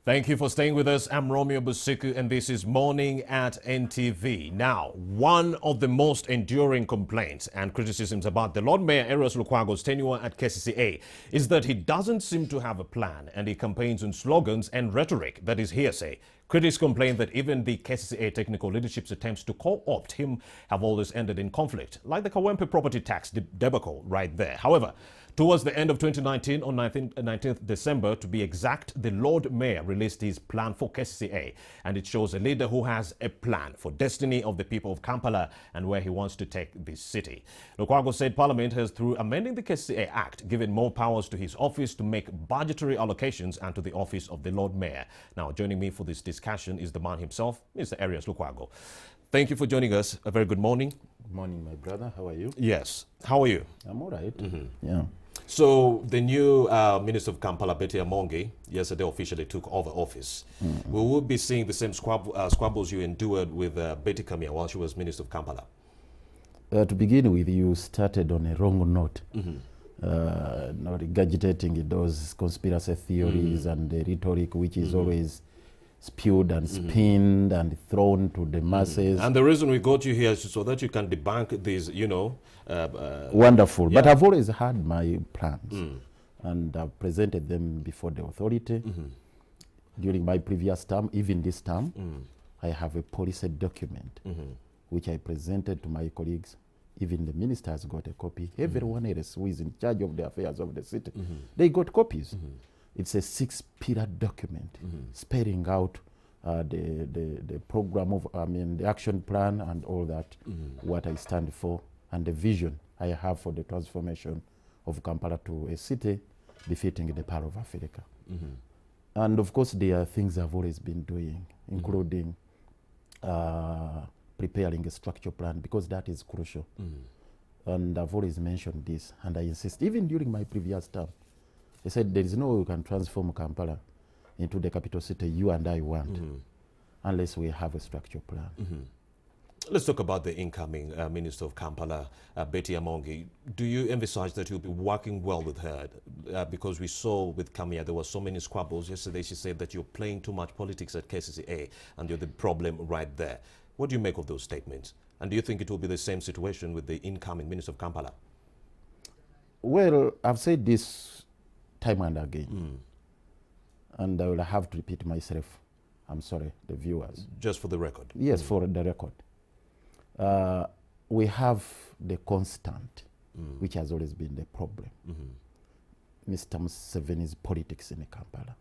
Thank you for staying with us. I'm Romeo Busiku, and this is Morning at NTV. Now, one of the most enduring complaints and criticisms about the Lord Mayor Erias Lukwago's tenure at KCCA is that he doesn't seem to have a plan, and he campaigns on slogans and rhetoric that is hearsay. Critics complain that even the KCCA technical leadership's attempts to co-opt him have always ended in conflict, like the Kawempe property tax debacle right there. However, towards the end of 2019, on 19th December, to be exact, the Lord Mayor released his plan for KCCA, and it shows a leader who has a plan for destiny of the people of Kampala and where he wants to take this city. Lukwago said Parliament has, through amending the KCCA Act, given more powers to his office to make budgetary allocations and to the office of the Lord Mayor. Now, joining me for this discussion is the man himself, Mr. Erias Lukwago. Thank you for joining us. A very good morning. Good morning, my brother. How are you? Yes. How are you? I'm all right. Yeah. So the new Minister of Kampala, Betty Amongi, yesterday officially took over office. We will be seeing the same squabbles you endured with Betty Kamia while she was Minister of Kampala. To begin with, you started on a wrong note. Not regurgitating those conspiracy theories and the rhetoric which is always spewed and spinned and thrown to the masses. And the reason we got you here is so that you can debunk these, you know. Wonderful. Yeah. But I've always had my plans and I've presented them before the authority. During my previous term, even this term, I have a policy document which I presented to my colleagues. Even the minister has got a copy. Everyone else who is in charge of the affairs of the city, they got copies. It's a 6-pillar document spelling out the program of, the action plan and all that, what I stand for, and the vision I have for the transformation of Kampala to a city befitting the Pearl of Africa. And of course, there are things I've always been doing, including preparing a structure plan, because that is crucial. And I've always mentioned this, and I insist, even during my previous term, I said there is no way we can transform Kampala into the capital city you and I want unless we have a structure plan. Let's talk about the incoming Minister of Kampala, Betty Amongi. Do you envisage that you'll be working well with her? Because we saw with Kamia, there were so many squabbles. Yesterday she said that you're playing too much politics at KCCA and you're the problem right there. What do you make of those statements? And do you think it will be the same situation with the incoming Minister of Kampala? Well, I've said this time and again, and I will have to repeat myself. I'm sorry, the viewers. Just for the record? Yes, for the record. We have the constant, which has always been the problem. Mr. Museveni's politics in Kampala.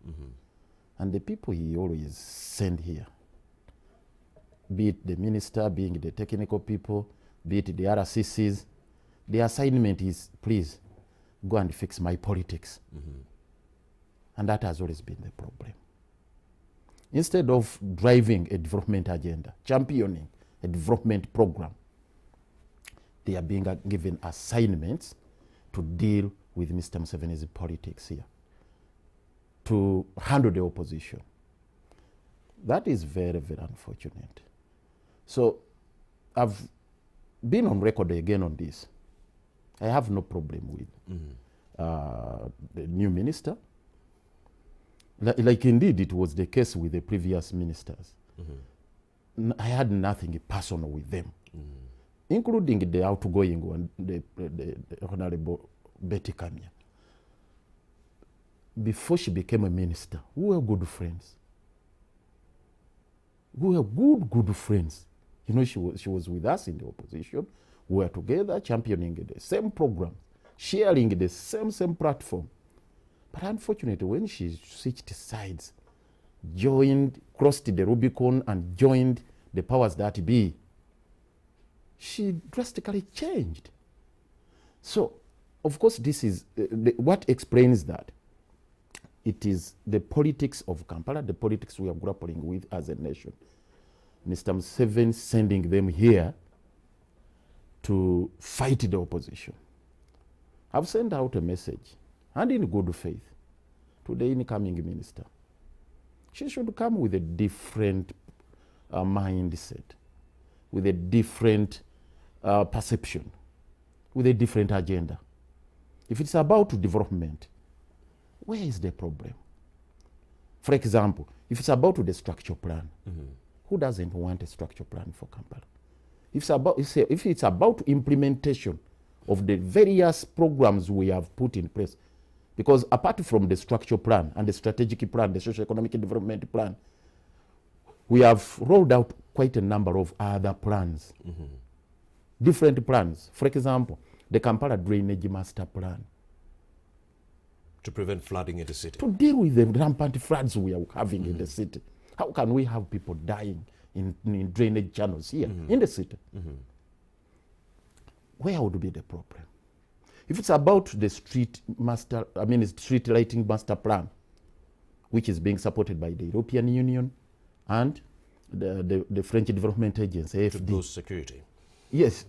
And the people he always send here, be it the minister, being the technical people, be it the RCCs, the assignment is, please, go and fix my politics. And that has always been the problem. Instead of driving a development agenda, championing a development program, they are being given assignments to deal with Mr. Museveni's politics here, to handle the opposition. That is very, very unfortunate. So I've been on record again on this. I have no problem with the new minister. Like indeed it was the case with the previous ministers. I had nothing personal with them, including the outgoing one, the Honorable Betty Kamia. Before she became a minister, we were good friends. We were good friends. You know, she was with us in the opposition. We were together championing the same program, sharing the same platform. But unfortunately, when she switched sides, crossed the Rubicon and joined the powers that be, she drastically changed. So, of course, this is what explains that. It is the politics of Kampala, the politics we are grappling with as a nation. Mr. Museveni sending them here to fight the opposition. I've sent out a message, and in good faith, to the incoming minister. She should come with a different mindset, with a different perception, with a different agenda. If it's about development, where is the problem? For example, If it's about the structure plan, who doesn't want a structure plan for Kampala? If it's about implementation of the various programs we have put in place, because apart from the structure plan and the strategic plan, the socio-economic development plan, we have rolled out quite a number of other plans, different plans. For example, the Kampala Drainage Master Plan. To prevent flooding in the city. To deal with the rampant floods we are having in the city. How can we have people dying in drainage channels here in the city? Where would be the problem? If it's about the street lighting master plan, which is being supported by the European Union and the French Development Agency, AFD. To boost security. Yes,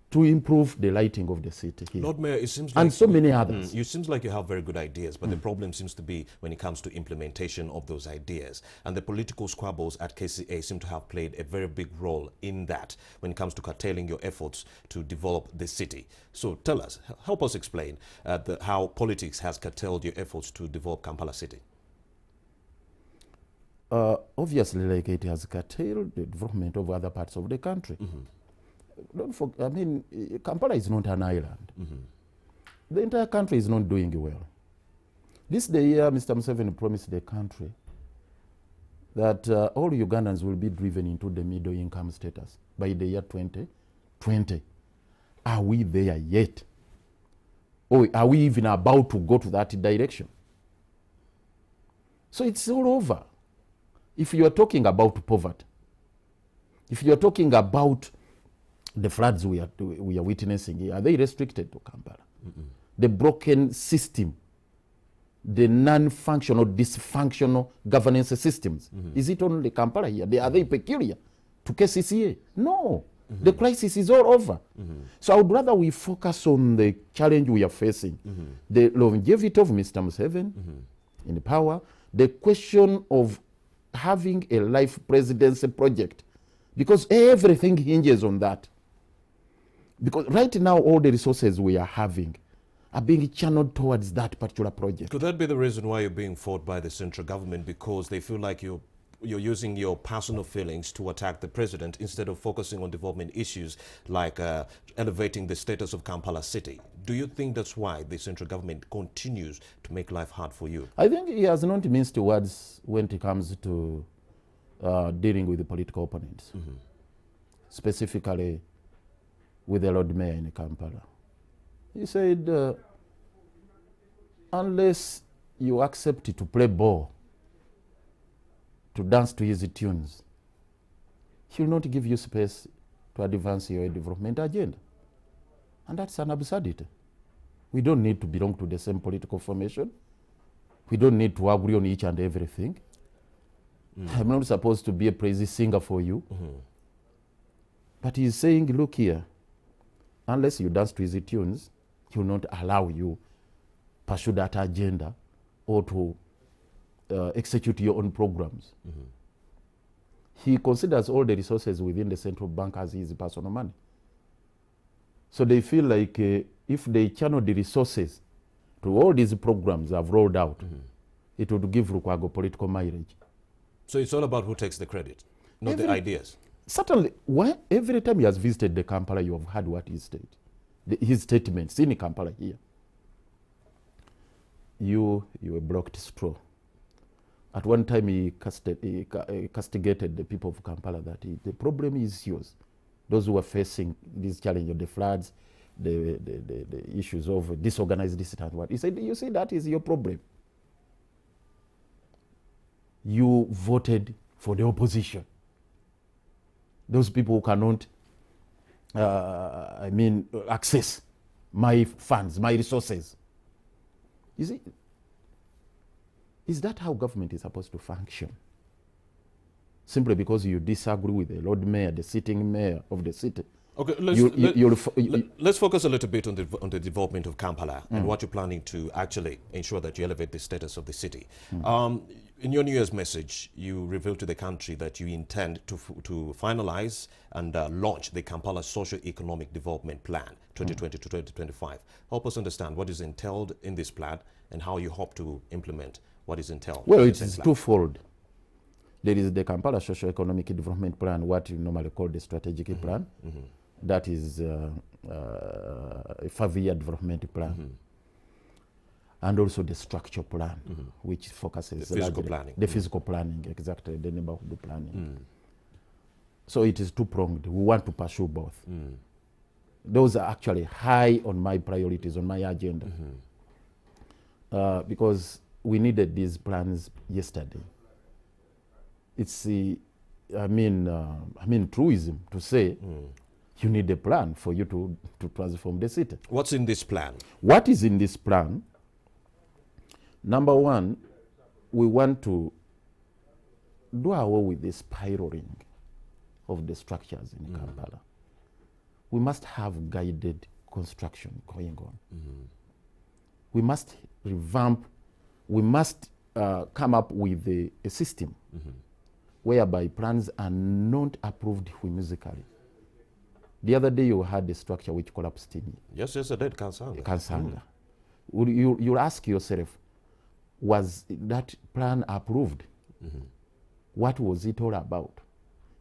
to improve the lighting of the city here. Lord Mayor, it seems like... And so many others. It seems like you have very good ideas, but the problem seems to be when it comes to implementation of those ideas. And the political squabbles at KCA seem to have played a very big role in that when it comes to curtailing your efforts to develop the city. So tell us, help us explain how politics has curtailed your efforts to develop Kampala City. Obviously, like it has curtailed the development of other parts of the country. Don't forget, Kampala is not an island. The entire country is not doing well. This is the year Mr. Museveni promised the country that all Ugandans will be driven into the middle income status by the year 2020. Are we there yet? Or are we even about to go to that direction? So it's all over. If you are talking about poverty, if you are talking about the floods we are witnessing here, are they restricted to Kampala? The broken system, the non-functional, dysfunctional governance systems, is it only Kampala here? Are they peculiar to KCCA? No. The crisis is all over. So I would rather we focus on the challenge we are facing. The longevity of Mr. Museveni in power, the question of having a life presidency project, because everything hinges on that. Because right now, all the resources we are having are being channeled towards that particular project. Could that be the reason why you're being fought by the central government? Because they feel like you're using your personal feelings to attack the president instead of focusing on development issues like elevating the status of Kampala City. Do you think that's why the central government continues to make life hard for you? I think he has not minced words when it comes to dealing with the political opponents, specifically with the Lord Mayor in Kampala. He said, unless you accept to play ball, to dance to his tunes, he will not give you space to advance your development agenda. And that's an absurdity. We don't need to belong to the same political formation. We don't need to agree on each and everything. I'm not supposed to be a praise singer for you. But he's saying, look here, unless you dance to his tunes, he will not allow you pursue that agenda or to execute your own programs. He considers all the resources within the central bank as his personal money. So they feel like if they channel the resources to all these programs I've rolled out, it would give Lukwago political mileage. So it's all about who takes the credit, not the ideas. Certainly, every time he has visited the Kampala, you have heard what he said. His statements in Kampala here. You a blocked straw. At one time, he castigated the people of Kampala that the problem is yours. Those who are facing this challenge of the floods, the issues of disorganized this and what. He said, you see, that is your problem. You voted for the opposition. Those people who cannot, access my funds, my resources. You see, is that how government is supposed to function? Simply because you disagree with the Lord Mayor, the sitting mayor of the city. Okay, let's focus a little bit on the development of Kampala and what you're planning to actually ensure that you elevate the status of the city. In your New Year's message, you revealed to the country that you intend to finalize and launch the Kampala Socio-Economic Development Plan 2020 to 2025. Help us understand what is entailed in this plan and how you hope to implement what is entailed. Well, it is twofold. There is the Kampala Socio-Economic Development Plan, what you normally call the strategic plan. That is a 5-year development plan. And also the structure plan, which focuses the physical planning. The physical planning, exactly, the neighborhood planning. So it is two-pronged. We want to pursue both. Those are actually high on my priorities, on my agenda. Because we needed these plans yesterday. It's I mean truism to say you need a plan for you to transform the city. What's in this plan? What is in this plan? Number one, we want to do away with the spiraling of the structures in Kampala. We must have guided construction going on. We must revamp, we must come up with a system whereby plans are not approved whimsically. The other day you had a structure which collapsed in Yes, I did, Kansanga. Kansanga. You'll ask yourself, was that plan approved? What was it all about?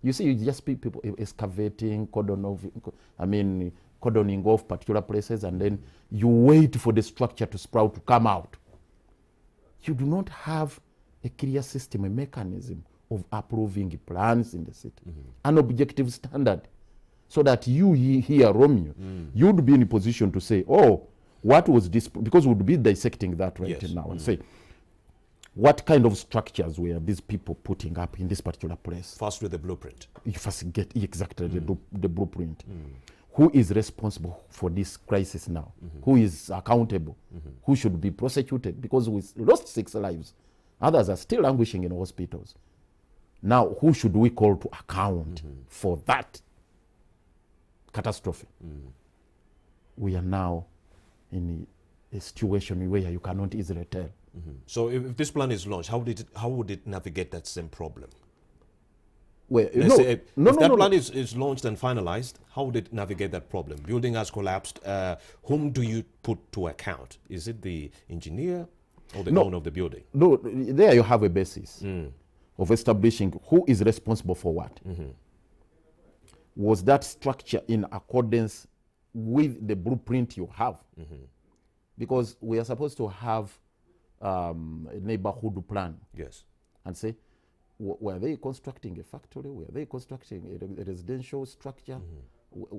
You see, you just see people excavating, cordoning off particular places, and then you wait for the structure to sprout, to come out. You do not have a clear system, a mechanism of approving plans in the city, an objective standard, so that you here, Romeo, you'd be in a position to say, oh, what was this? Because we'd be dissecting that right now and say, what kind of structures were these people putting up in this particular place? First with the blueprint. You first get exactly the blueprint. Who is responsible for this crisis now? Who is accountable? Who should be prosecuted? Because we lost 6 lives. Others are still languishing in hospitals. Now, who should we call to account for that catastrophe? We are now in a situation where you cannot easily tell. So if this plan is launched, how would it navigate that same problem? Well, if that plan is launched and finalized, how would it navigate that problem? Building has collapsed. Whom do you put to account? Is it the engineer or the owner of the building? No, there you have a basis of establishing who is responsible for what. Was that structure in accordance with the blueprint you have? Because we are supposed to have a neighborhood plan. Yes. And say, were they constructing a factory? Were they constructing a residential structure?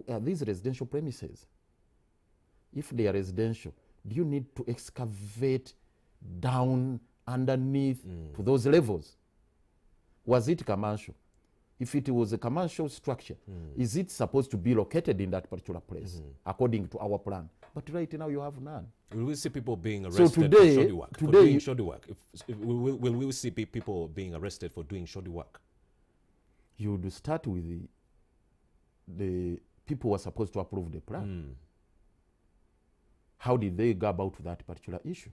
Are these residential premises? If they are residential, do you need to excavate down underneath to those levels? Was it commercial? If it was a commercial structure, is it supposed to be located in that particular place according to our plan? But right now you have none. Will we see people being arrested for doing shoddy work? Will we see people being arrested for doing shoddy work? You would start with the people who are supposed to approve the plan. How did they go about that particular issue?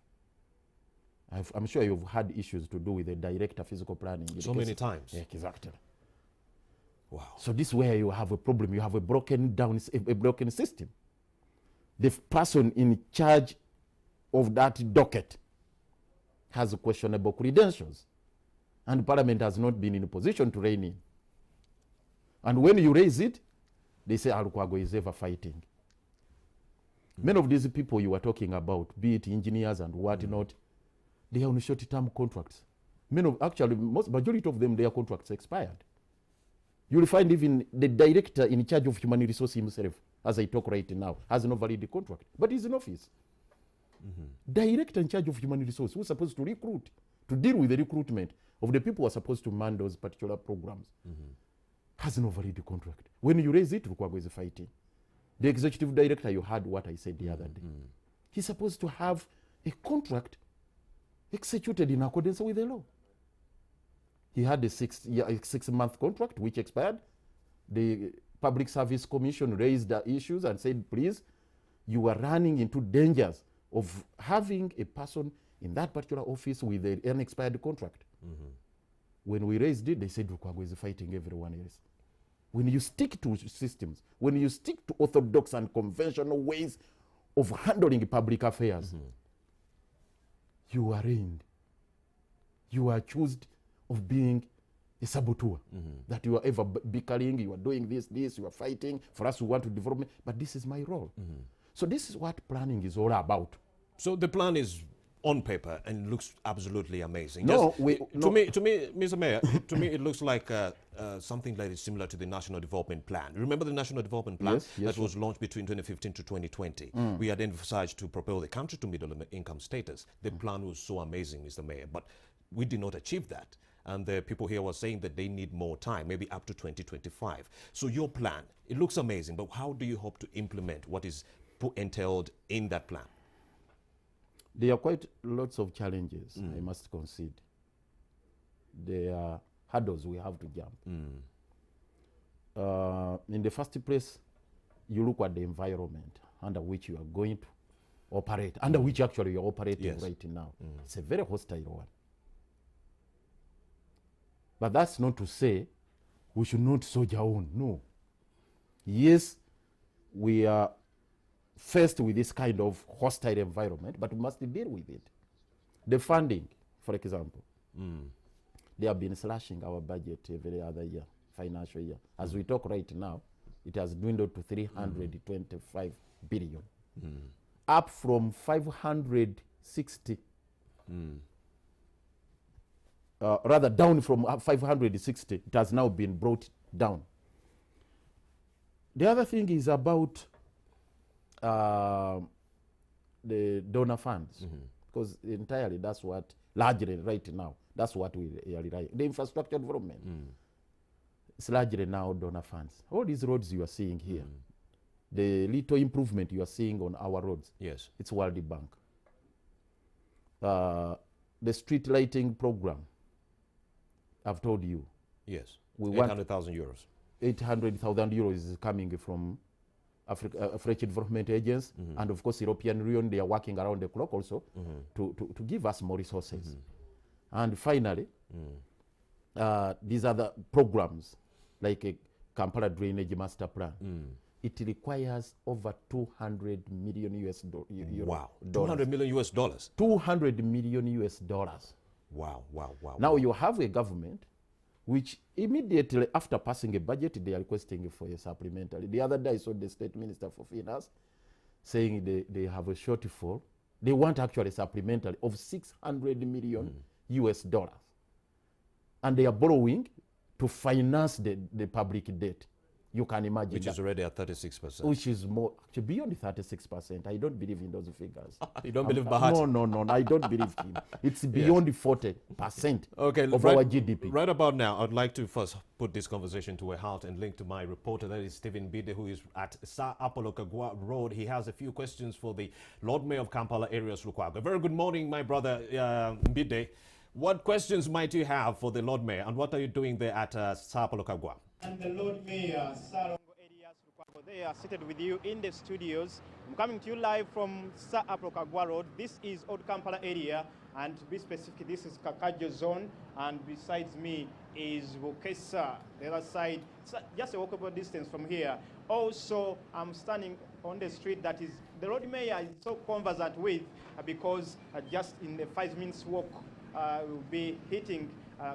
I'm sure you've had issues to do with the director physical planning. So many times. Yeah, exactly. Wow. So this is where you have a problem. You have a broken system. The person in charge of that docket has questionable credentials, and Parliament has not been in a position to rein in. And when you raise it, they say Lukwago is ever fighting. Many of these people you were talking about, be it engineers and whatnot, they are on short-term contracts. Majority of them, their contracts expired. You will find even the director in charge of human resources himself, as I talk right now, has no valid contract, but he's in office. Director in charge of human resources, who's supposed to recruit, to deal with the recruitment of the people who are supposed to man those particular programs, has no valid contract. When you raise it, Lukwago is fighting. The executive director, you heard what I said the other day. He's supposed to have a contract executed in accordance with the law. He had a 6-month contract which expired. The Public Service Commission raised the issues and said, please, you are running into dangers of having a person in that particular office with an unexpired contract. When we raised it, they said Lukwago is fighting everyone else. When you stick to systems, when you stick to orthodox and conventional ways of handling public affairs, you are reigned. You are accused of being a saboteur, that you are ever bickering, you are doing this, you are fighting, for us we want to develop, but this is my role. So this is what planning is all about. So the plan is on paper and looks absolutely amazing. No, to me, Mr. Mayor, to me it looks like something that is similar to the National Development Plan. Remember the National Development Plan that was launched between 2015 to 2020? We had emphasized to propel the country to middle income status. The plan was so amazing, Mr. Mayor, but we did not achieve that. And the people here were saying that they need more time, maybe up to 2025. So your plan, it looks amazing, but how do you hope to implement what is entailed in that plan? There are quite lots of challenges, I must concede. There are hurdles we have to jump. In the first place, you look at the environment under which you are going to operate, under which actually you are operating right now. It's a very hostile one. But that's not to say we should not soldier on. No. Yes, we are faced with this kind of hostile environment, but we must deal with it. The funding, for example, they have been slashing our budget every other year, financial year. As we talk right now, it has dwindled to 325 billion, up from 560, rather down from 560. It has now been brought down. The other thing is about the donor funds, because entirely that's what, largely right now, that's what we are relying. The infrastructure development, it's largely now donor funds. All these roads you are seeing here, the little improvement you are seeing on our roads, it's World Bank. The street lighting program, I've told you. Yes, we 800,000 euros. 800,000 euros is coming from African Development Agency, and of course European Union. They are working around the clock also to give us more resources. And finally, these other programs like a Kampala Drainage Master Plan, it requires over 200 million US dollars. Wow, 200 million US dollars. 200 million US dollars. Wow, wow, wow. Now you have a government which immediately after passing a budget, they are requesting for a supplementary. The other day I saw the State Minister for Finance saying they have a shortfall. They want actually a supplementary of 600 million US dollars. And they are borrowing to finance the public debt. You can imagine. Which is already at 36%. Which is more, actually beyond 36%. I don't believe in those figures. You don't believe Bahati? No, I don't believe him. It's beyond 40% of our GDP. Right about now, I'd like to first put this conversation to a halt and link to my reporter, that is Stephen Bide, who is at Sa Apolokagwa Road. He has a few questions for the Lord Mayor of Kampala, Erias Lukwago. Very good morning, my brother Bide. What questions might you have for the Lord Mayor, and what are you doing there at Sa Apolokagwa? And the Lord Mayor, Erias Lukwago, they are seated with you in the studios. I'm coming to you live from Sa Apolokagwa Road. This is Old Kampala area, and to be specific, this is Kakajo zone, and besides me is Wokesa, the other side, just a walkable distance from here. Also, I'm standing on the street that is the Lord Mayor is so conversant with, because just in the 5 minutes walk, we'll be hitting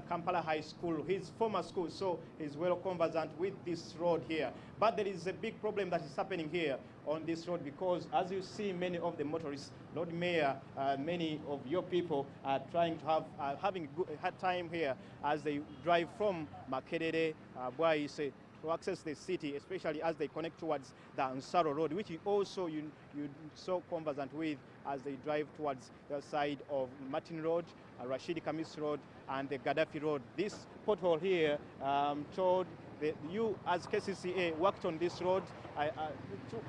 Kampala High School, his former school, so he's well conversant with this road here. But there is a big problem that is happening here on this road, because as you see, many of the motorists, Lord Mayor, many of your people are trying to have, having a hard time here as they drive from Makerere, Bwaise, to access the city, especially as they connect towards the Ansaro Road, which you also you so conversant with as they drive towards the side of Martin Road, Rashid Kamis Road, and the Gaddafi Road. This pothole here told you as KCCA worked on this road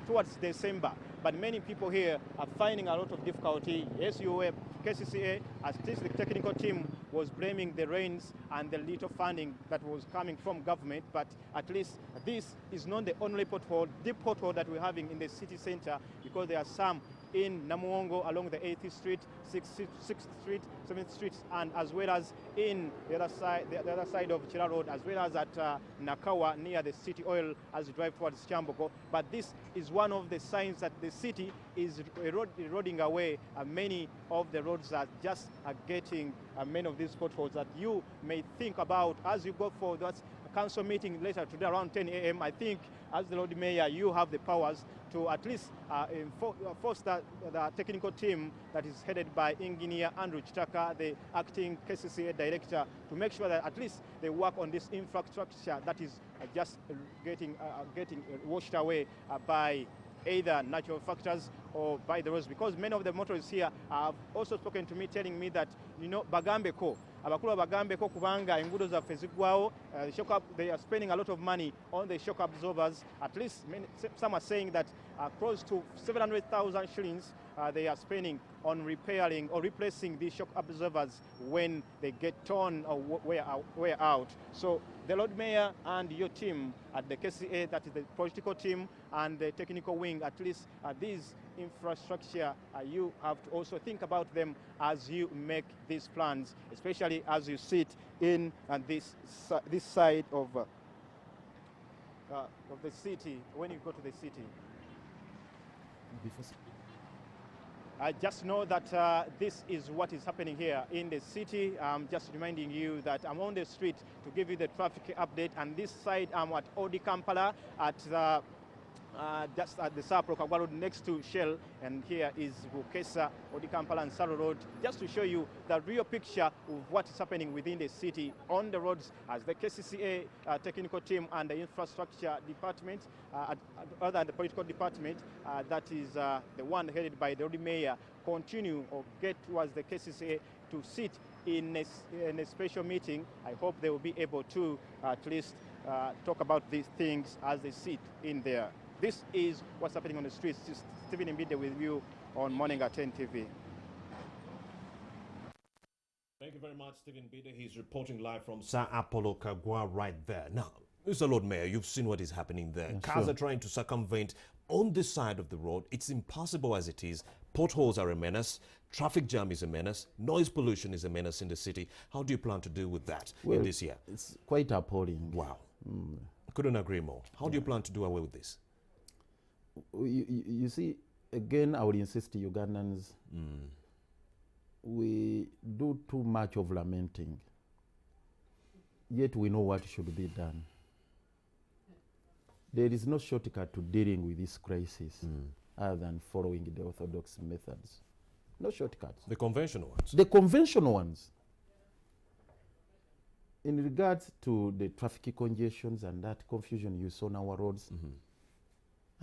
towards December, but many people here are finding a lot of difficulty. Yes, you were KCCA, as the technical team was blaming the rains and the little funding that was coming from government, but at least this is not the only pothole, deep pothole that we're having in the city center, because there are some in Namuongo along the 8th Street, 6th Street, 7th Street, and as well as in the other side of Chira Road, as well as at Nakawa near the City Oil as you drive towards Chamboko. But this is one of the signs that the city is eroding away. Many of the roads are just getting many of these potholes that you may think about as you go for that council meeting later today around 10 a.m. I think as the Lord Mayor, you have the powers to at least force the technical team that is headed by Engineer Andrew Chitaka, the acting KCCA director, to make sure that at least they work on this infrastructure that is just getting washed away by either natural factors or by the roads, because many of the motorists here have also spoken to me telling me that, you know, bagambeko abakulu bagambeko kubanga engudo zaffe ziggwawo, they are spending a lot of money on the shock absorbers. At least some are saying that close to 700,000 shillings they are spending on repairing or replacing these shock absorbers when they get torn or wear out. So the Lord Mayor and your team at the KCA, that is the political team and the technical wing, at least these infrastructure, you have to also think about them as you make these plans, especially as you sit in this side of the city, when you go to the city. I just know that this is what is happening here in the city. I'm just reminding you that I'm on the street to give you the traffic update. And this side, I'm at Odi Kampala at just at the Sa Aprokagwa Road next to Shell. And here is Bukesa, Odi Kampala and Saro Road, just to show you the real picture of what is happening within the city on the roads as the KCCA technical team and the infrastructure department, other than the political department, that is the one headed by the Lord Mayor, continue or get towards the KCCA to sit in a special meeting. I hope they will be able to at least talk about these things as they sit in there. This is what's happening on the streets. Stephen Mbide with you on Morning at 10 TV. Thank you very much, Stephen Mbide. He's reporting live from Sa Aprokagwa right there. Now, Mr. Lord Mayor, you've seen what is happening there. Cars are trying to circumvent on this side of the road. It's impossible as it is. Potholes are a menace. Traffic jam is a menace. Noise pollution is a menace in the city. How do you plan to deal with that in this year? It's quite appalling. Wow. Couldn't agree more. How do you plan to do away with this? You see, again, I would insist, Ugandans, we do too much of lamenting, yet we know what should be done. There is no shortcut to dealing with this crisis other than following the orthodox methods. No shortcuts. The conventional ones? The conventional ones. In regards to the traffic congestions and that confusion you saw on our roads,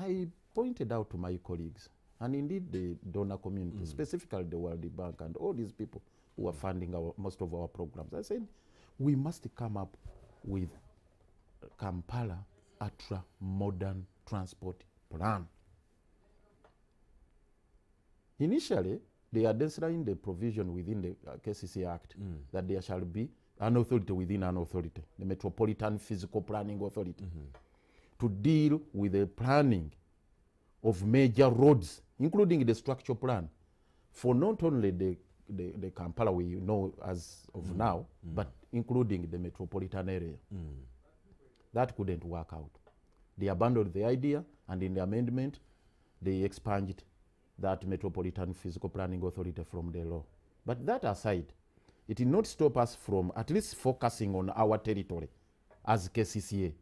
I pointed out to my colleagues, and indeed the donor community, specifically the World Bank and all these people who are funding most of our programs. I said, we must come up with Kampala ultra modern transport plan. Initially, they are designed the provision within the KCC Act that there shall be an authority within an authority, the Metropolitan Physical Planning Authority, to deal with the planning of major roads, including the structure plan, for not only the Kampala we know as of now, but including the metropolitan area. That couldn't work out. They abandoned the idea, and in the amendment, they expunged that Metropolitan Physical Planning Authority from the law. But that aside, it did not stop us from at least focusing on our territory as KCCA.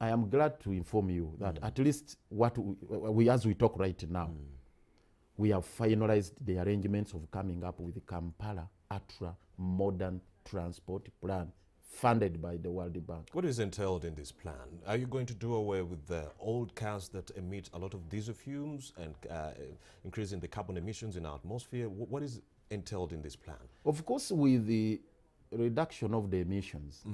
I am glad to inform you that at least what as we talk right now, we have finalized the arrangements of coming up with the Kampala ultra modern transport plan funded by the World Bank. What is entailed in this plan? Are you going to do away with the old cars that emit a lot of diesel fumes and increasing the carbon emissions in our atmosphere? What is entailed in this plan? Of course, with the reduction of the emissions,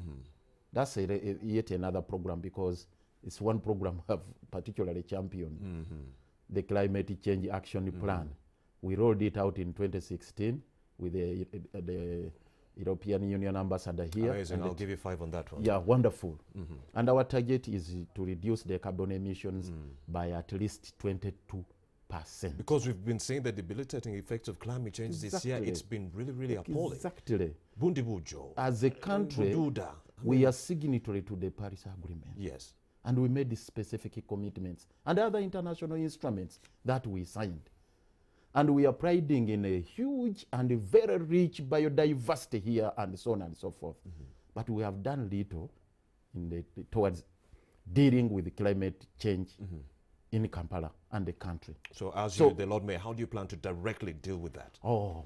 that's yet another program, because it's one program I've particularly championed, the Climate Change Action Plan. We rolled it out in 2016 with the European Union ambassador here. Amazing. I'll give you 5 on that one. Yeah, wonderful. And our target is to reduce the carbon emissions by at least 22%. Because we've been seeing the debilitating effects of climate change this year. It's been really, really appalling. Exactly. Bundibujo. As a country, we are signatory to the Paris Agreement. Yes. And we made specific commitments and other international instruments that we signed. And we are priding in a huge and a very rich biodiversity here and so on and so forth. But we have done little towards dealing with climate change in Kampala and the country. So as you, the Lord Mayor, how do you plan to directly deal with that? Oh,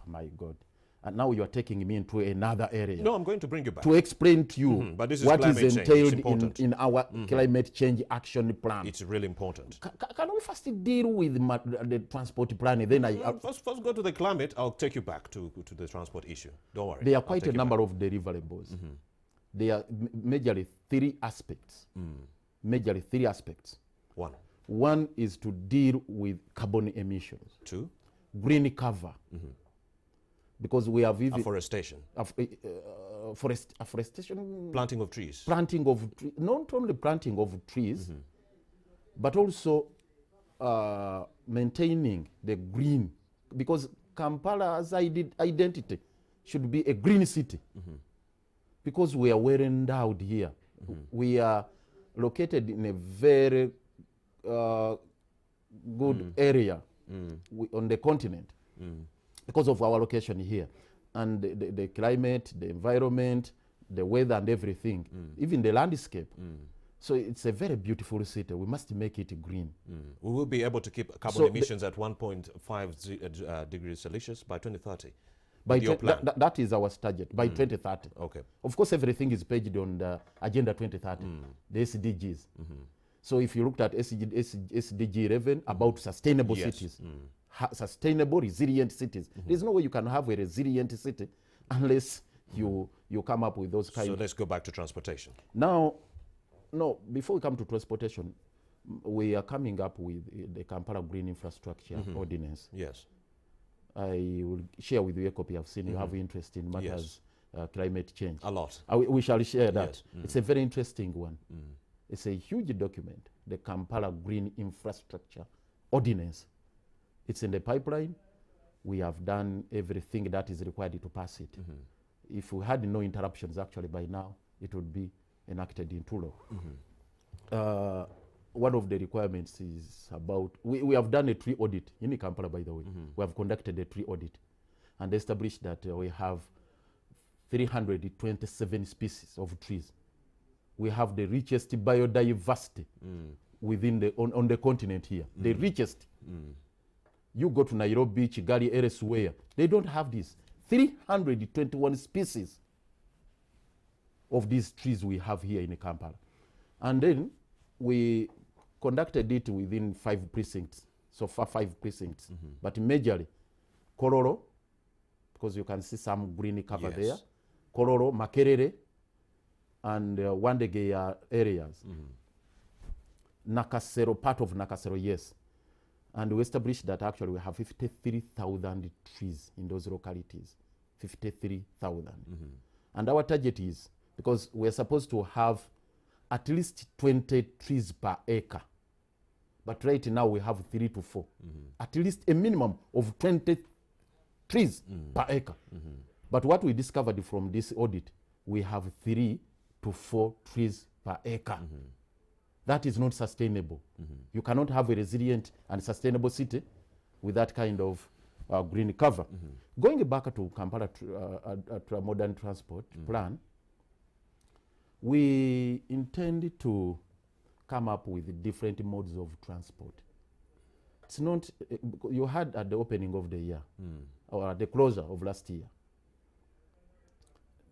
my God. And now you are taking me into another area. No, I'm going to bring you back. To explain to you but this is what is entailed in our climate change action plan. It's really important. Can we first deal with the transport plan? Then first go to the climate. I'll take you back to the transport issue. Don't worry. There are quite a number of deliverables. There are majorly three aspects. Majorly three aspects. One is to deal with carbon emissions. Two, green cover. Because we have even afforestation. Afforestation. Planting of trees. Planting of not only planting of trees, but also maintaining the green. Because Kampala's identity should be a green city. Because we are well endowed here. We are located in a very good area on the continent because of our location here. And the climate, the environment, the weather and everything, even the landscape. So it's a very beautiful city. We must make it green. We will be able to keep carbon emissions at 1.5 degrees Celsius by 2030. By that is our target, by 2030. Okay. Of course, everything is paged on the Agenda 2030, the SDGs. So if you looked at SDG 11 about sustainable cities, sustainable, resilient cities, there's no way you can have a resilient city unless you come up with those kinds. So let's go back to transportation. Now, no, before we come to transportation, we are coming up with the Kampala Green Infrastructure Ordinance. Yes. I will share with you a copy. I've seen you have interest in matters climate change. A lot. We shall share that. It's a very interesting one. It's a huge document, the Kampala Green Infrastructure Ordinance. It's in the pipeline. We have done everything that is required to pass it. If we had no interruptions, actually, by now, it would be enacted into law. One of the requirements is about, we have done a tree audit in Kampala, by the way. We have conducted a tree audit and established that we have 327 species of trees. We have the richest biodiversity within on the continent here, the richest. You go to Nairobi, Kigali, elsewhere, they don't have this. 321 species of these trees we have here in Kampala. And then we conducted it within 5 precincts, so far 5 precincts, but majorly Kororo, because you can see some green cover there, Kororo, Makerere, and Wandegeya areas. Nakasero, part of Nakasero, yes. And we established that actually we have 53,000 trees in those localities, 53,000. And our target is, because we're supposed to have at least 20 trees per acre. But right now we have 3 to 4. At least a minimum of 20 trees per acre. But what we discovered from this audit, we have 3 to 4 trees per acre. That is not sustainable. You cannot have a resilient and sustainable city with that kind of green cover. Going back to Kampala to a modern transport plan, we intend to come up with different modes of transport. It's not, you had at the opening of the year, or at the closure of last year,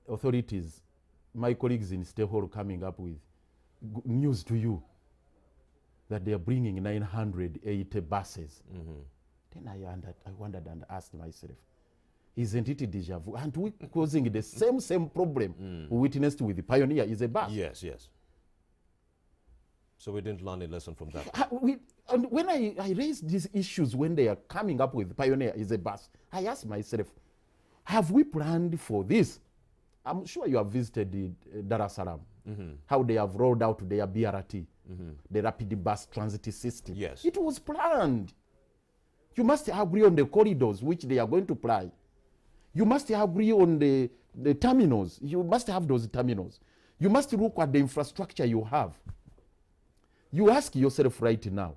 authorities, my colleagues in State Hall coming up with news to you that they are bringing 980 buses. Then I wondered and asked myself, isn't it deja vu? Aren't we causing the same problem we witnessed with the Pioneer is a bus? Yes, yes. So we didn't learn a lesson from that. And when I raised these issues when they are coming up with Pioneer is a bus, I asked myself, have we planned for this? I'm sure you have visited Dar es Salaam. how they have rolled out their BRT, the rapid bus transit system. Yes. It was planned. You must agree on the corridors which they are going to apply. You must agree on the terminals. You must have those terminals. You must look at the infrastructure you have. You ask yourself right now,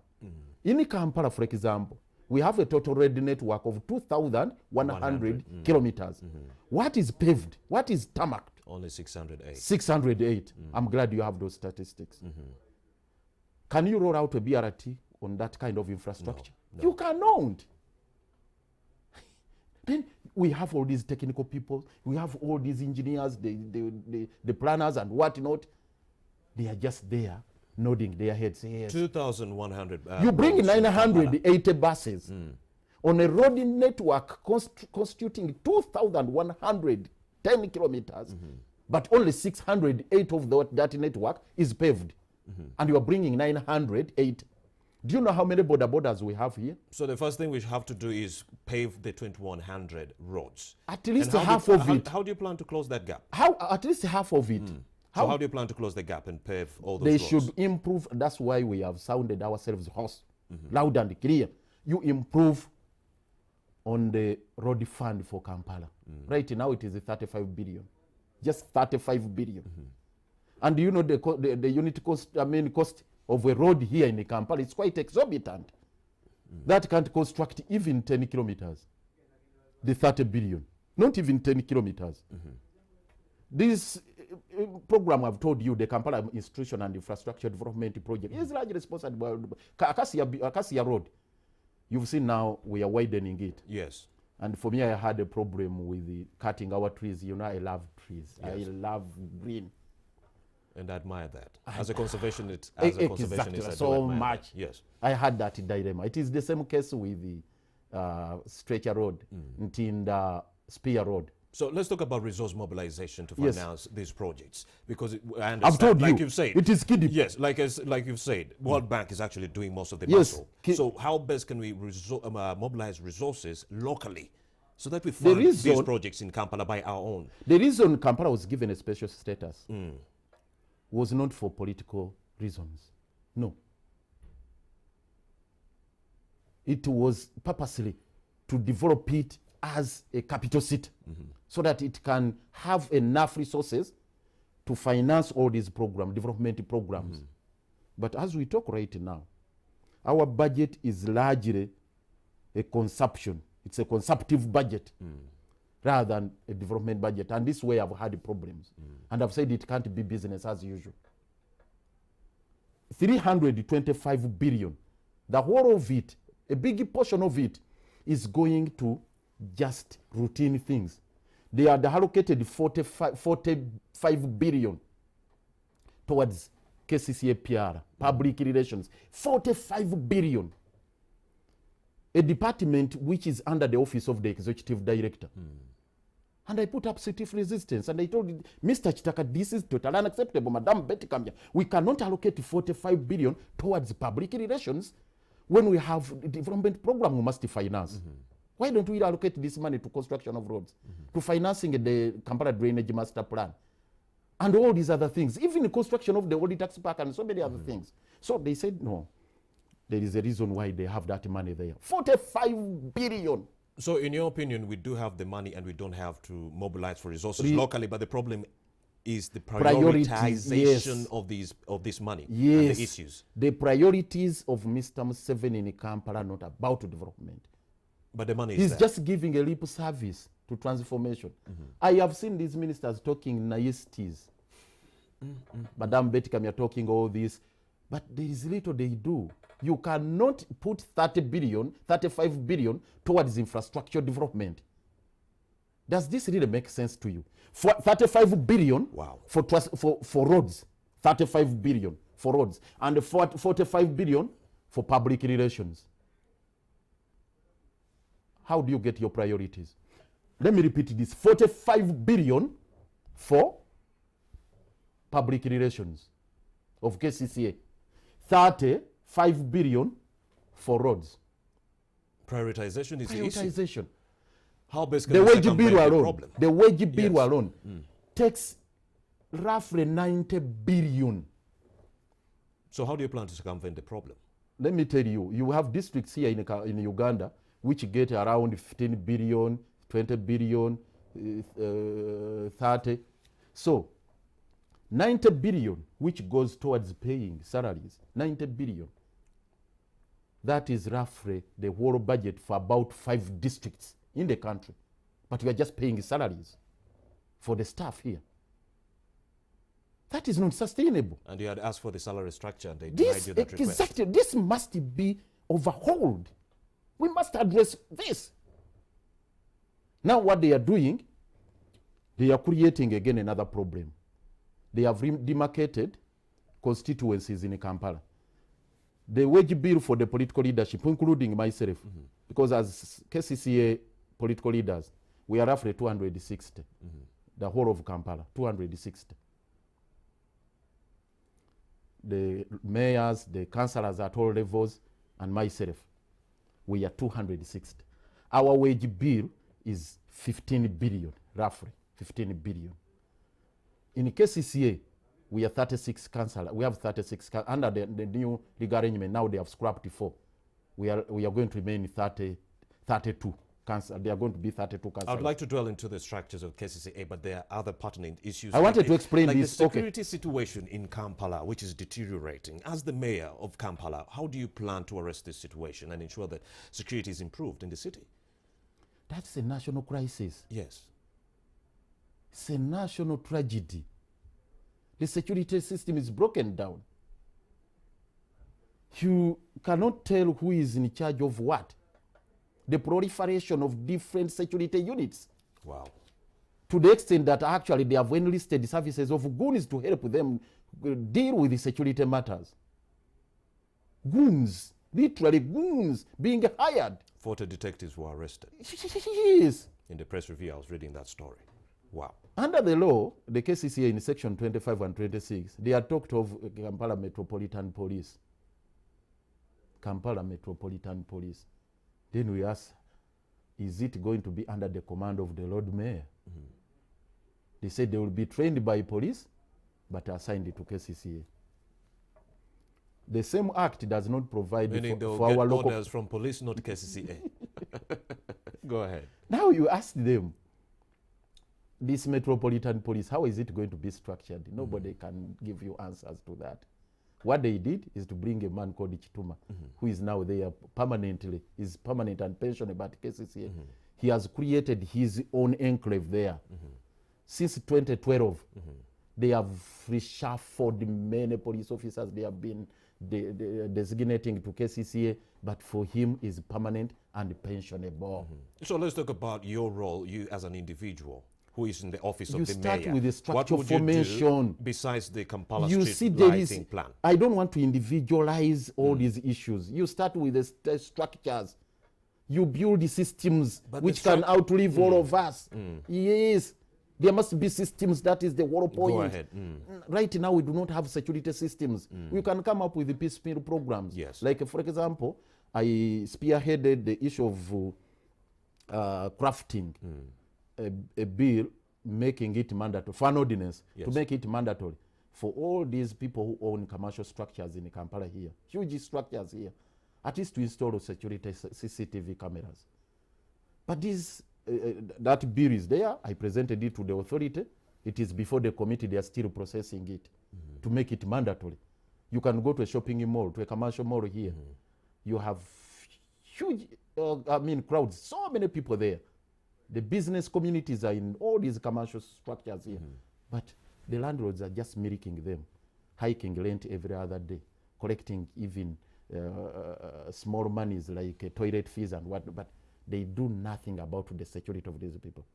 in Kampala, for example, we have a total road network of 2,100 kilometers. What is paved? What is tarmacked? Only 608. 608. I'm glad you have those statistics. Can you roll out a BRT on that kind of infrastructure? No. You cannot. Then we have all these technical people, we have all these engineers, the planners and whatnot. They are just there nodding their heads. Yes. 2,100. You bring 980 buses on a road network constituting 2,110 kilometers, but only 608 of that network is paved. And you are bringing 908. Do you know how many border borders we have here? So the first thing we have to do is pave the 2,100 roads. At least half of it. How do you plan to close that gap? At least half of it. So how do you plan to close the gap and pave all those roads? They should improve. That's why we have sounded ourselves hoarse, loud and clear. You improve on the road fund for Kampala. Right now it is 35 billion. Just 35 billion. And you know the unit cost, cost of a road here in Kampala is quite exorbitant. That can't construct even 10 kilometers. The 30 billion. Not even 10 kilometers. This program I've told you, the Kampala Institution and Infrastructure Development Project, is largely sponsored by Acacia Road. You've seen now we are widening it. Yes. And for me, I had a problem with cutting our trees. You know, I love trees. Yes. I love green. And I admire that. As a conservationist, so much. That. Yes. I had that dilemma. It is the same case with the Stretcher Road, Ntinda Spear Road. So let's talk about resource mobilization to finance these projects, because I understand, I've told like you, you've said, it is kidding. Yes, like you've said, World Bank is actually doing most of the muscle. So how best can we mobilize resources locally so that we fund these projects in Kampala by our own? The reason Kampala was given a special status was not for political reasons. No. It was purposely to develop it as a capital city so that it can have enough resources to finance all these development programs. But as we talk right now, our budget is largely a consumption. It's a consumptive budget rather than a development budget. And this way I've had problems. And I've said it can't be business as usual. 325 billion, the whole of it, a big portion of it, is going to just routine things. They are allocated 45 billion towards KCCA public relations. 45 billion. A department which is under the office of the executive director. And I put up stiff resistance, and I told Mr. Chitaka, this is totally unacceptable. Madam Betty Kamya, we cannot allocate 45 billion towards public relations when we have a development program we must finance. Why don't we allocate this money to construction of roads, to financing the Kampala Drainage Master Plan, and all these other things, even the construction of the Old Tax Park and so many other things? So they said, no, there is a reason why they have that money there. 45 billion. So in your opinion, we do have the money and we don't have to mobilize for resources locally, but the problem is the prioritization of this money and the issues. The priorities of Mr. Museveni in Kampala are not about development. But the money is He's there. just giving a lip service to transformation. I have seen these ministers talking niceties. Madam Betty Kamya talking all this, but there is little they do. You cannot put 30 billion, 35 billion towards infrastructure development. Does this really make sense to you? For 35 billion for roads, 35 billion for roads, and 45 billion for public relations. How do you get your priorities? Let me repeat this. 45 billion for public relations of KCCA. 35 billion for roads. Prioritization is the issue. How best can the wage bill alone, the wage bill alone takes roughly 90 billion. So how do you plan to circumvent the problem? Let me tell you, you have districts here in Uganda which get around 15 billion, 20 billion, 30. So 90 billion, which goes towards paying salaries, 90 billion. That is roughly the whole budget for about 5 districts in the country. But you are just paying salaries for the staff here. That is not sustainable. And you had asked for the salary structure and they denied you that request. Exactly. This must be overhauled. We must address this. Now what they are doing, they are creating again another problem. They have demarcated constituencies in Kampala. The wage bill for the political leadership, including myself, because as KCCA political leaders, we are roughly 260. The whole of Kampala, 260. The mayors, the councillors at all levels, and myself, we are 260. Our wage bill is 15 billion, roughly 15 billion. In KCCA, we are 36 councillors. We have 36 under the new legal arrangement. Now they have scrapped 4. We are going to remain 32 councillors. They are going to be 32 councillors. I would like to dwell into the structures of KCCA, but there are other pertinent issues. I wanted to explain like this. The security situation in Kampala, which is deteriorating. As the mayor of Kampala, how do you plan to arrest this situation and ensure that security is improved in the city? That's a national crisis. Yes. It's a national tragedy. The security system is broken down. You cannot tell who is in charge of what. The proliferation of different security units. Wow. To the extent that actually they have enlisted services of goons to help them deal with the security matters. Goons, literally goons being hired. 40 detectives were arrested. Yes. In the press review, I was reading that story. Wow. Under the law, the KCCA in section 25 and 26, they are talked of Kampala Metropolitan Police. Kampala Metropolitan Police. Then we ask, is it going to be under the command of the Lord Mayor? They said they will be trained by police, but assigned to KCCA. The same act does not provide for our local orders from police, not KCCA. Go ahead. Now you ask them, this Metropolitan Police, how is it going to be structured? Nobody can give you answers to that. What they did is to bring a man called Chituma, who is now there permanently, is permanent and pensionable at KCCA. He has created his own enclave there. Since 2012, they have reshuffled many police officers. They have been designating to KCCA, but for him is permanent and pensionable. So let's talk about your role, you as an individual who is in the office of the mayor. You start with the structure what would formation. You do besides the Kampala you Street see, lighting plan? I don't want to individualize all these issues. You start with the structures. You build the systems which can outlive all of us. Yes. There must be systems. That is the whole point. Go ahead. Right now, we do not have security systems. We can come up with the piecemeal programs. Yes. Like, for example, I spearheaded the issue of crafting a bill making it mandatory, for an ordinance, to make it mandatory for all these people who own commercial structures in Kampala here, huge structures here, at least to install security CCTV cameras. But this that bill is there. I presented it to the authority. It is before the committee. They are still processing it to make it mandatory. You can go to a shopping mall, to a commercial mall here. You have huge, crowds, so many people there. The business communities are in all these commercial structures here. But the landlords are just milking them, hiking rent every other day, collecting even small monies like toilet fees and what, but they do nothing about the security of these people.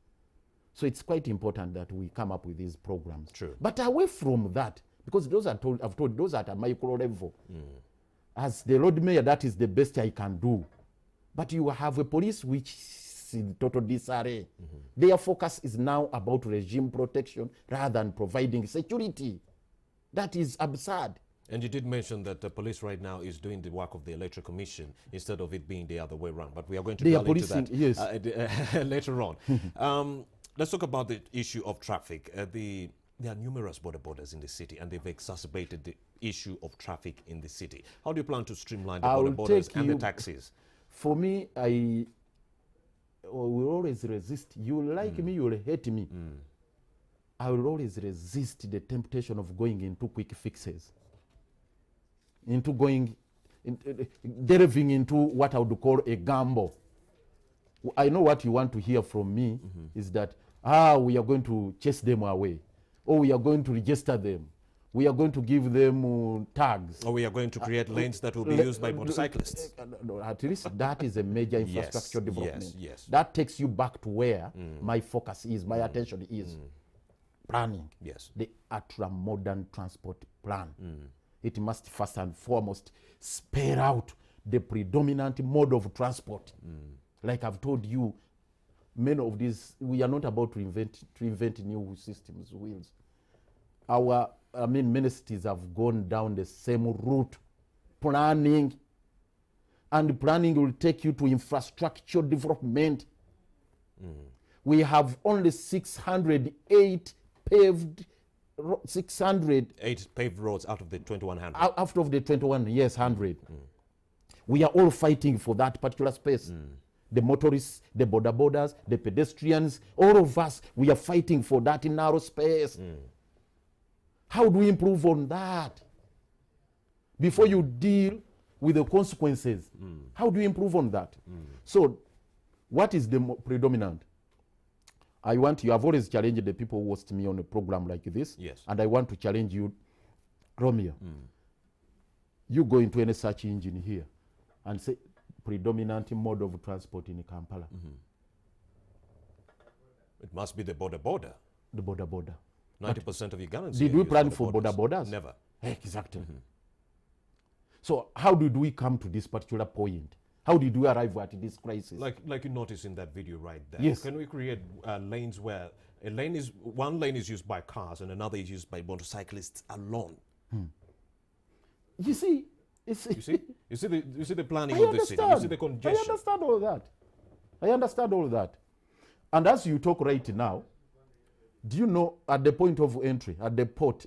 So it's quite important that we come up with these programs. True. But away from that, because those are I've told those at a micro level. As the Lord Mayor, that is the best I can do. But you have a police which is in total disarray. Their focus is now about regime protection rather than providing security. That is absurd. And you did mention that the police right now is doing the work of the Electoral Commission instead of it being the other way around. But we are going to delve into that yes. later on. Let's talk about the issue of traffic. The there are numerous borders in the city, and they've exacerbated the issue of traffic in the city. How do you plan to streamline the borders and the taxis? For me, I will always resist. You like me, you will hate me. I will always resist the temptation of going into quick fixes, delving into what I would call a gamble. I know what you want to hear from me is that, we are going to chase them away, or we are going to register them, we are going to give them tags, or we are going to create lanes that will be used by motorcyclists. At least that is a major infrastructure development. Yes. That takes you back to where my focus is, my attention is. Planning. Yes. The ultra-modern transport plan. It must first and foremost spare out the predominant mode of transport. Like I've told you, many of these, we are not about to invent new systems, wheels. Many cities have gone down the same route, planning. And planning will take you to infrastructure development. We have only 608 paved, 8 paved roads out of the 2100. Out of the 100. We are all fighting for that particular space. The motorists, the borders, the pedestrians, all of us, we are fighting for that narrow space. How do we improve on that? Before you deal with the consequences, how do you improve on that? So, what is the predominant? You have always challenged the people who host me on a program like this. Yes. And I want to challenge you, Romeo. You go into any search engine here and say predominant mode of transport in Kampala. It must be the border. The border. 90% of Ugandans. Did we plan for borders? Never. Exactly. So how did we come to this particular point? How did we arrive at this crisis? Like you noticed in that video right there. Yes. Can we create lanes where one lane is used by cars and another is used by motorcyclists alone? You see, you see the planning of the city. You see the congestion. I understand all that. And as you talk right now, do you know at the point of entry, at the port,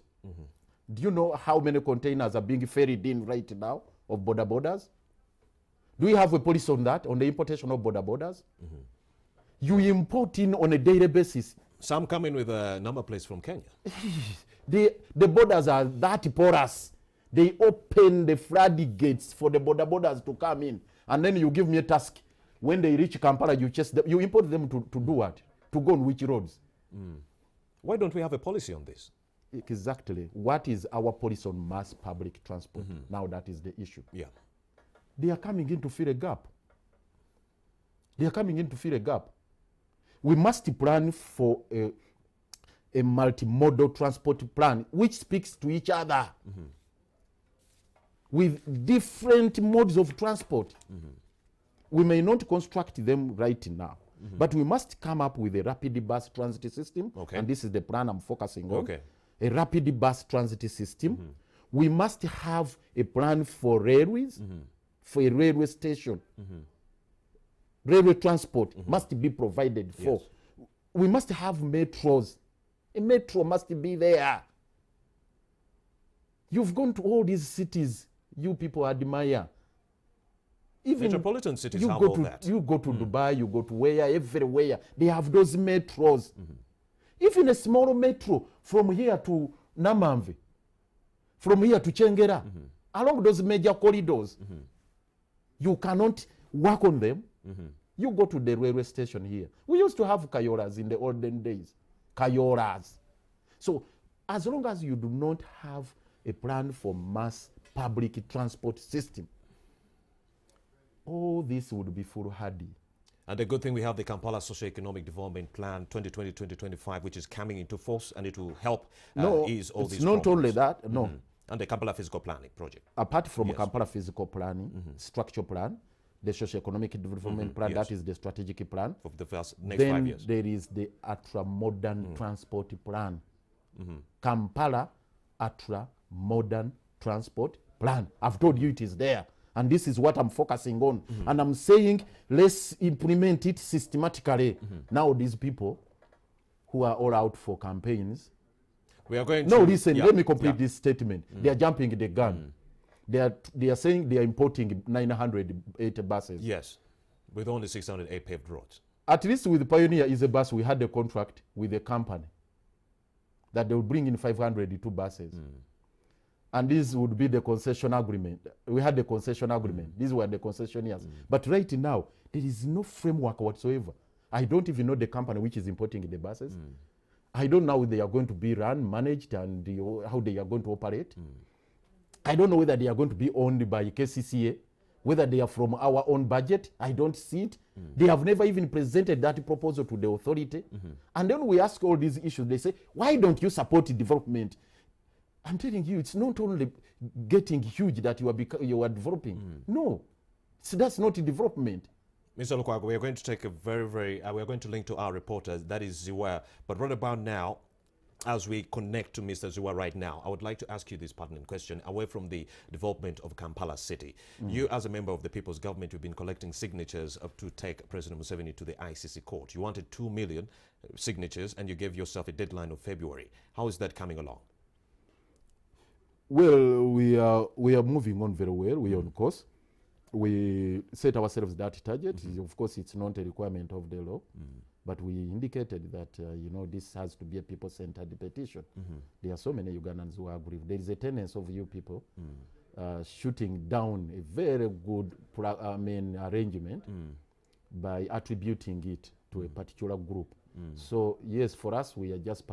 do you know how many containers are being ferried in right now of borders? Do we have a policy on that, on the importation of borders? You import in on a daily basis. Some come in with a number plates from Kenya. The borders are that porous. They open the floodgates for the borders to come in. And then you give me a task. When they reach Kampala, you chase them. You import them to do what? To go on which roads? Why don't we have a policy on this? Exactly. What is our policy on mass public transport? Now that is the issue. Yeah. They are coming in to fill a gap. We must plan for a multimodal transport plan which speaks to each other with different modes of transport. We may not construct them right now, but we must come up with a rapid bus transit system. And this is the plan I'm focusing on. A rapid bus transit system. We must have a plan for railways, for a railway station. Railway transport must be provided for. We must have metros. A metro must be there. You've gone to all these cities you people admire. Even metropolitan cities have all that. You go to Dubai, you go to where, everywhere. They have those metros. Even a small metro from here to Namamvi, from here to Chengera, along those major corridors. You cannot work on them. You go to the railway station here. We used to have kayoras in the olden days. Kayoras. So as long as you do not have a plan for mass public transport system, all this would be foolhardy. And the good thing, we have the Kampala Socio-Economic Development Plan 2020-2025, which is coming into force, and it will help ease all these problems. It's not only that, no. And the Kampala Physical Planning Project. Apart from Kampala Physical Planning, Structure Plan, the Socio-Economic Development Plan, that is the strategic plan. For the next 5 years. Then there is the ultra-modern transport plan. Kampala ultra-modern transport plan. I've told you it is there. And this is what I'm focusing on. And I'm saying, let's implement it systematically. Now these people who are all out for campaigns, We are going No, to... listen, yeah, let me complete yeah. this statement. They are jumping the gun. They are saying they are importing 908 buses. Yes, with only 608 paved roads. At least with Pioneer is a bus, we had a contract with a company that they will bring in 502 buses. And this would be the concession agreement. We had the concession agreement. These were the concessionaires. But right now, there is no framework whatsoever. I don't even know the company which is importing the buses. I don't know how they are going to be run, managed, and how they are going to operate. I don't know whether they are going to be owned by KCCA, whether they are from our own budget. I don't see it. They have never even presented that proposal to the authority. And then we ask all these issues. They say, why don't you support development? I'm telling you, it's not only getting huge that you are developing. No, so that's not development. Mr. Lukwago, we are going to take a we are going to link to our reporter, that is Ziwa. But right about now, as we connect to Mr. Ziwa right now, I would like to ask you this pertinent question, away from the development of Kampala City. You, as a member of the People's Government, you've been collecting signatures to take President Museveni to the ICC court. You wanted 2 million signatures, and you gave yourself a deadline of February. How is that coming along? Well, we are moving on very well. We are on course. We set ourselves that target. Of course, it's not a requirement of the law, but we indicated that this has to be a people-centered petition. There are so many Ugandans who are aggrieved. There is a tendency of you people shooting down a very good arrangement by attributing it to a particular group. So yes, for us, we are just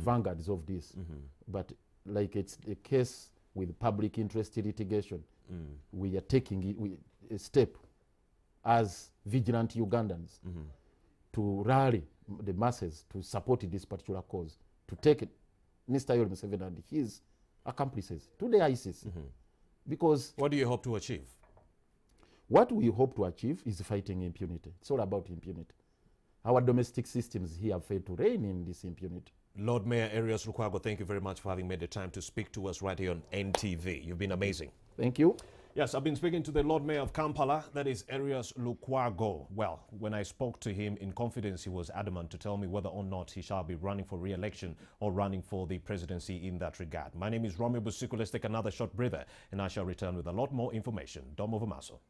vanguards of this, but like it's the case with public interest litigation, we are taking a step as vigilant Ugandans to rally the masses to support this particular cause, to take it, Mr. Yoweri Museveni and his accomplices to the ICC. Because what do you hope to achieve? What we hope to achieve is fighting impunity. It's all about impunity. Our domestic systems here have failed to rein in this impunity. Lord Mayor Erias Lukwago, thank you very much for having made the time to speak to us right here on NTV. You've been amazing. Thank you. Yes, I've been speaking to the Lord Mayor of Kampala, that is Erias Lukwago. Well, when I spoke to him in confidence, he was adamant to tell me whether or not he shall be running for re-election or running for the presidency in that regard. My name is Romeo Busiku. Let's take another short breather, and I shall return with a lot more information. Dom over Maso.